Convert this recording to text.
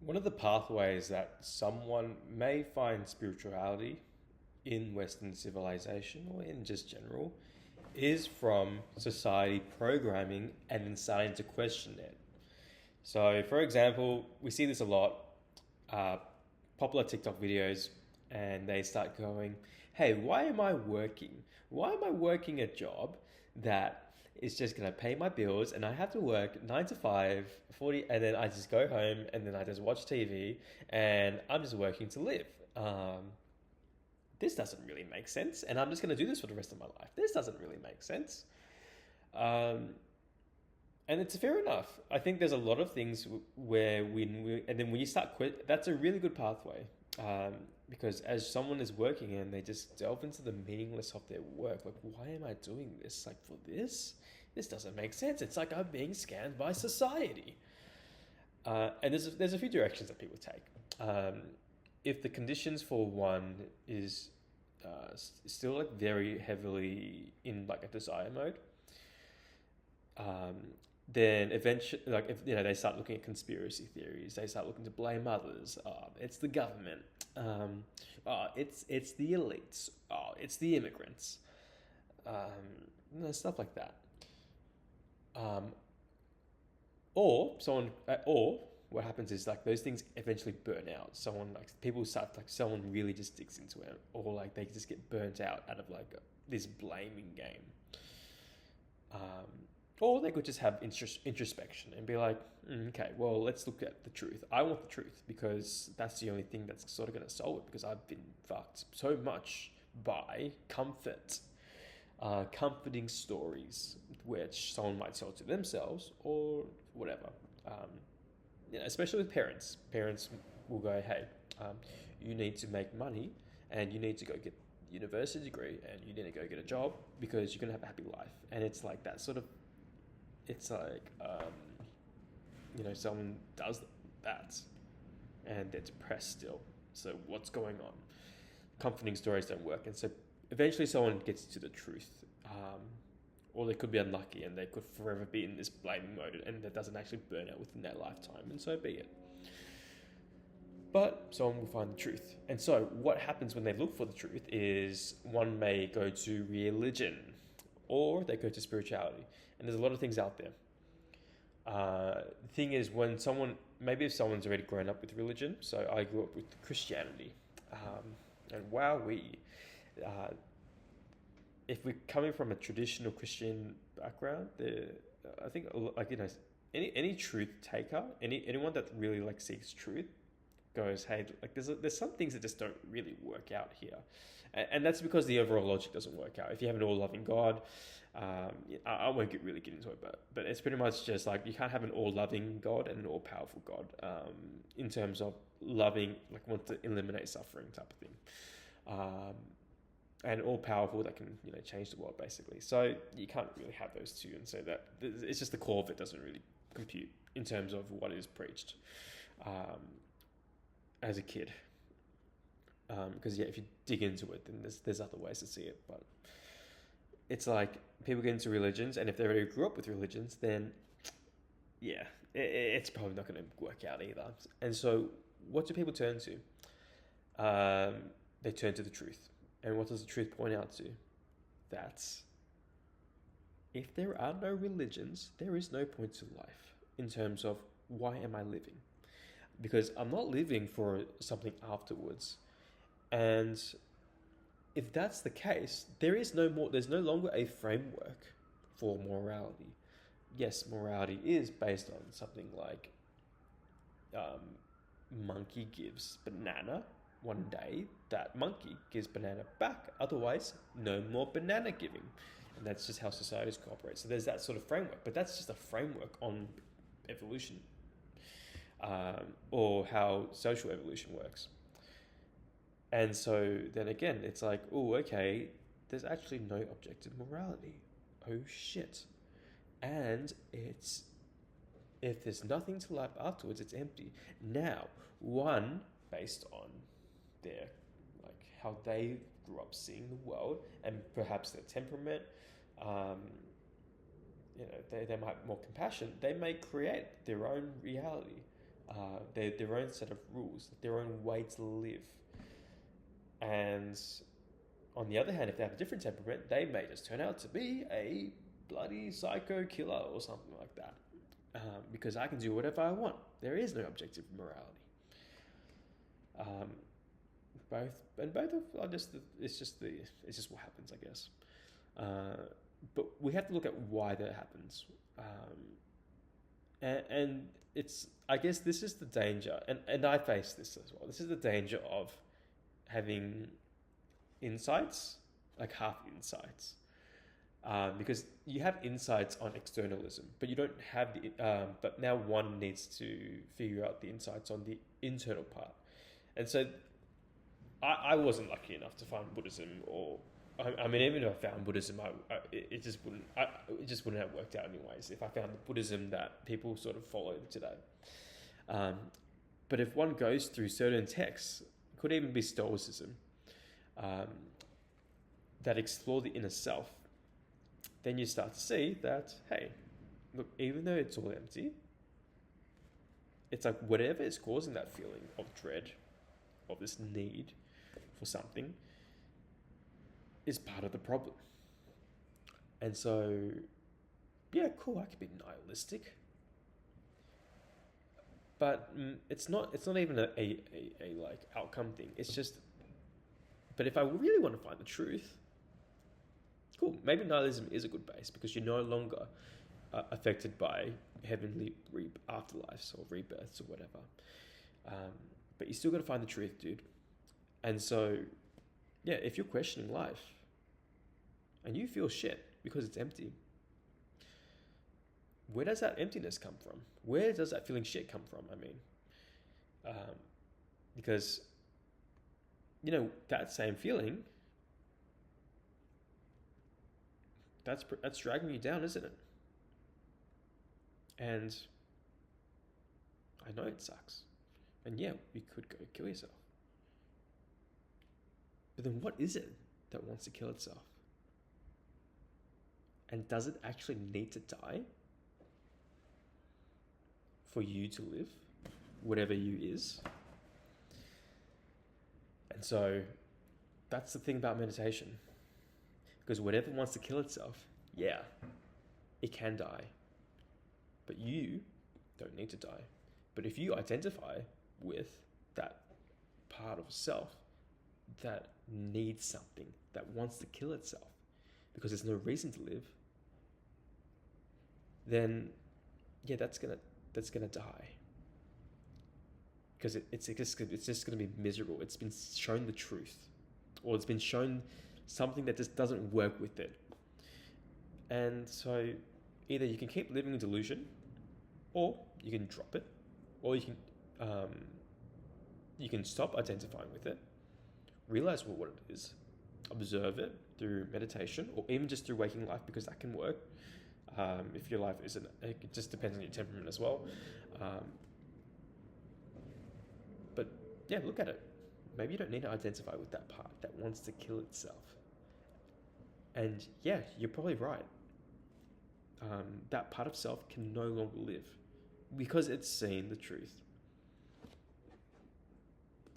One of the pathways that someone may find spirituality in Western civilization or in just general is from society programming and then starting to question it. So, for example, we see this a lot. Uh, Popular TikTok videos, and they start going, "Hey, why am I working? Why am I working a job that is just gonna pay my bills, and I have to work 9 to 5, 40, and then I just go home and then I just watch TV, and I'm just working to live." This doesn't really make sense, and I'm just gonna do this for the rest of my life. This doesn't really make sense. Um, and it's fair enough. I think there's a lot of things where and then when you start quit, that's a really good pathway. Because as someone is working and they just delve into the meaningless of their work, like, why am I doing this? Like, for this? This doesn't make sense. It's like I'm being scanned by society. And there's a few directions that people take. If the conditions for one is still like very heavily in like a desire mode, um, then eventually, like if they start looking at conspiracy theories, they start looking to blame others. It's the government. It's the elites. It's the immigrants. Stuff like that. Um, or what happens is like those things eventually burn out. Someone like people start like someone really just sticks into it, or like they just get burnt out of like this blaming game. Um, or they could just have introspection and be like, okay, well, let's look at the truth. I want the truth because that's the only thing that's sort of going to solve it because I've been fucked so much by comforting stories, which someone might tell to themselves or whatever. Um, Especially with parents. Parents will go, hey, you need to make money and you need to go get a university degree and you need to go get a job because you're going to have a happy life. And it's like that sort of, it's like, someone does that and they're depressed still. So what's going on? Comforting stories don't work. And so eventually someone gets to the truth. Or they could be unlucky and they could forever be in this blaming mode and that doesn't actually burn out within their lifetime, and so be it. But someone will find the truth. And so, what happens when they look for the truth is one may go to religion or they go to spirituality. And there's a lot of things out there. The thing is, maybe if someone's already grown up with religion, so I grew up with Christianity, and wow, uh, if we're coming from a traditional Christian background, I think like any truth taker, anyone that really like seeks truth, goes, hey, like there's some things that just don't really work out here, and that's because the overall logic doesn't work out. If you have an all-loving God, I won't really get into it, but it's pretty much just like you can't have an all-loving God and an all-powerful God, in terms of loving, like want to eliminate suffering type of thing. And all powerful that can change the world basically. So you can't really have those two, and so that it's just the core of it doesn't really compute in terms of what is preached as a kid. Because if you dig into it, then there's other ways to see it, but it's like people get into religions, and if they already grew up with religions, then yeah, it's probably not going to work out either. And so, what do people turn to? They turn to the truth. And what does the truth point out to? That if there are no religions, there is no point to life in terms of why am I living? Because I'm not living for something afterwards. And if that's the case, there's no longer a framework for morality. Yes, morality is based on something like monkey gives banana one day, that monkey gives banana back. Otherwise, no more banana giving. And that's just how societies cooperate. So there's that sort of framework, but that's just a framework on evolution, or how social evolution works. And so then again, it's like, oh, okay, there's actually no objective morality. Oh shit. And it's if there's nothing to life afterwards, it's empty. Now, one based on their like how they grew up seeing the world and perhaps their temperament, um, they might have more compassion. They may create their own reality. their own set of rules, their own way to live. And on the other hand, if they have a different temperament, they may just turn out to be a bloody psycho killer or something like that. Because I can do whatever I want. There is no objective morality. Both are just it's just what happens, I guess. But we have to look at why that happens. And it's, I guess this is the danger, and I face this as well. This is the danger of having insights, like half insights. Because you have insights on externalism, but you don't have but now one needs to figure out the insights on the internal part. And so I wasn't lucky enough to find Buddhism, or I mean, even if I found Buddhism, it just wouldn't have worked out anyways if I found the Buddhism that people sort of follow today. But if one goes through certain texts, it could even be Stoicism, that explore the inner self, then you start to see that, hey, look, even though it's all empty, it's like whatever is causing that feeling of dread, of this need for something, is part of the problem. And so, yeah, cool, I could be nihilistic, but it's not even a like outcome thing. It's just, but if I really want to find the truth, cool, maybe nihilism is a good base, because you're no longer affected by heavenly afterlives or rebirths or whatever. But you still got to find the truth, dude. And so, yeah, if you're questioning life and you feel shit because it's empty, where does that emptiness come from? Where does that feeling shit come from? I mean, because, you know, that same feeling, that's dragging you down, isn't it? And I know it sucks. And yeah, you could go kill yourself. But then what is it that wants to kill itself? And does it actually need to die for you to live, whatever you is? And so that's the thing about meditation. Because whatever wants to kill itself, yeah, it can die. But you don't need to die. But if you identify with that part of self that needs something, that wants to kill itself because there's no reason to live, then yeah, that's gonna die. Because it's just gonna be miserable. It's been shown the truth, or it's been shown something that just doesn't work with it. And so either you can keep living in delusion, or you can drop it, or you can stop identifying with it, realize what it is, observe it through meditation, or even just through waking life, because that can work. If your life isn't, it just depends on your temperament as well. But yeah, look at it. Maybe you don't need to identify with that part that wants to kill itself. And yeah, you're probably right. That part of self can no longer live because it's seen the truth.